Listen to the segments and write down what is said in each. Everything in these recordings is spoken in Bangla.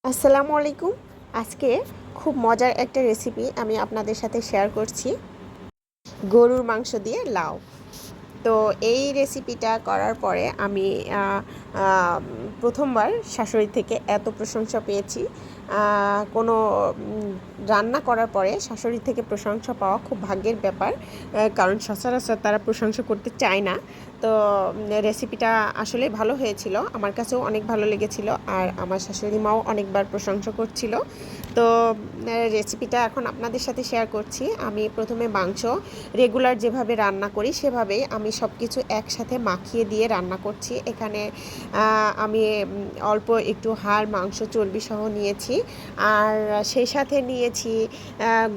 আসসালামু আলাইকুম। আজকে খুব মজার একটা রেসিপি আমি আপনাদের সাথে শেয়ার করছি, গরুর মাংস দিয়ে লাউ। তো এই রেসিপিটা করার পরে আমি প্রথমবার শাশুড়ি থেকে এত প্রশংসা পেয়েছি। কোনো রান্না করার পরে শাশুড়ি থেকে প্রশংসা পাওয়া খুব ভাগ্যের ব্যাপার, কারণ সচরাচর তারা প্রশংসা করতে চায় না। তো রেসিপিটা আসলে ভালো হয়েছিল, আমার কাছেও অনেক ভালো লেগেছিল, আর আমার শাশুড়ি মাও অনেকবার প্রশংসা করছিল। তো রেসিপিটা এখন আপনাদের সাথে শেয়ার করছি। আমি প্রথমে মাংস রেগুলার যেভাবে রান্না করি সেভাবেই আমি সব কিছু একসাথে মাখিয়ে দিয়ে রান্না করছি। এখানে আমি অল্প একটু হাড়, মাংস, চর্বি সহ নিয়েছি, আর সেই সাথে নিয়েছি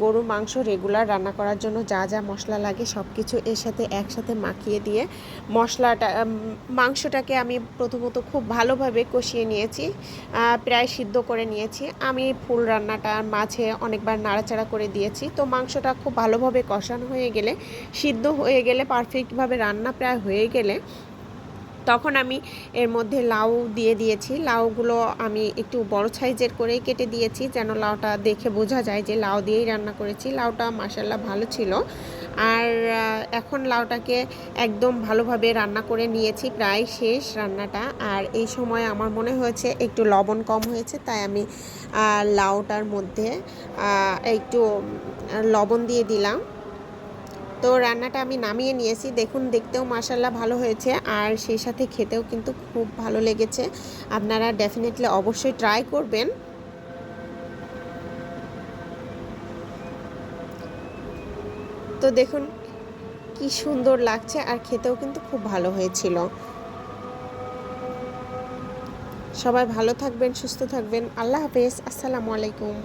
গরুর মাংস রেগুলার রান্না করার জন্য যা যা মশলা লাগে সব কিছু এর সাথে একসাথে মাখিয়ে দিয়ে মাংসটাকে আমি প্রথমত খুব ভালোভাবে কষিয়ে নিয়েছি, প্রায় সিদ্ধ করে নিয়েছি। আমি ফুল রান্নাটার মাঝে অনেকবার নাড়াচাড়া করে দিয়েছি। তো মাংসটা খুব ভালোভাবে কষানো হয়ে গেলে, সিদ্ধ হয়ে গেলে, পারফেক্টভাবে রান্না প্রায় হয়ে গেলে, তখন আমি এর মধ্যে লাউ দিয়ে দিয়েছি। লাউগুলো আমি একটু বড় সাইজের করেই কেটে দিয়েছি, যেন লাউটা দেখে বোঝা যায় যে লাউ দিয়েই রান্না করেছি। লাউটা মাশাআল্লাহ ভালো ছিল। আর এখন লাউটাকে একদম ভালোভাবে রান্না করে নিয়েছি, প্রায় শেষ রান্নাটা। আর এই সময় আমার মনে হয়েছে একটু লবণ কম হয়েছে, তাই আমি লাউটার মধ্যে একটু লবণ দিয়ে দিলাম। তো রান্নাটা আমি নামিয়ে নিয়েছি। দেখুন, দেখতেও মাশাআল্লাহ ভালো হয়েছে, আর সেই সাথে খেতেও কিন্তু খুব ভালো লেগেছে। আপনারা ডেফিনেটলি অবশ্যই ট্রাই করবেন। তো দেখুন কি সুন্দর লাগছে, আর খেতেও কিন্তু খুব ভালো হয়েছিল। সবাই ভালো থাকবেন, সুস্থ থাকবেন। আল্লাহ হাফেজ। আসসালামু আলাইকুম।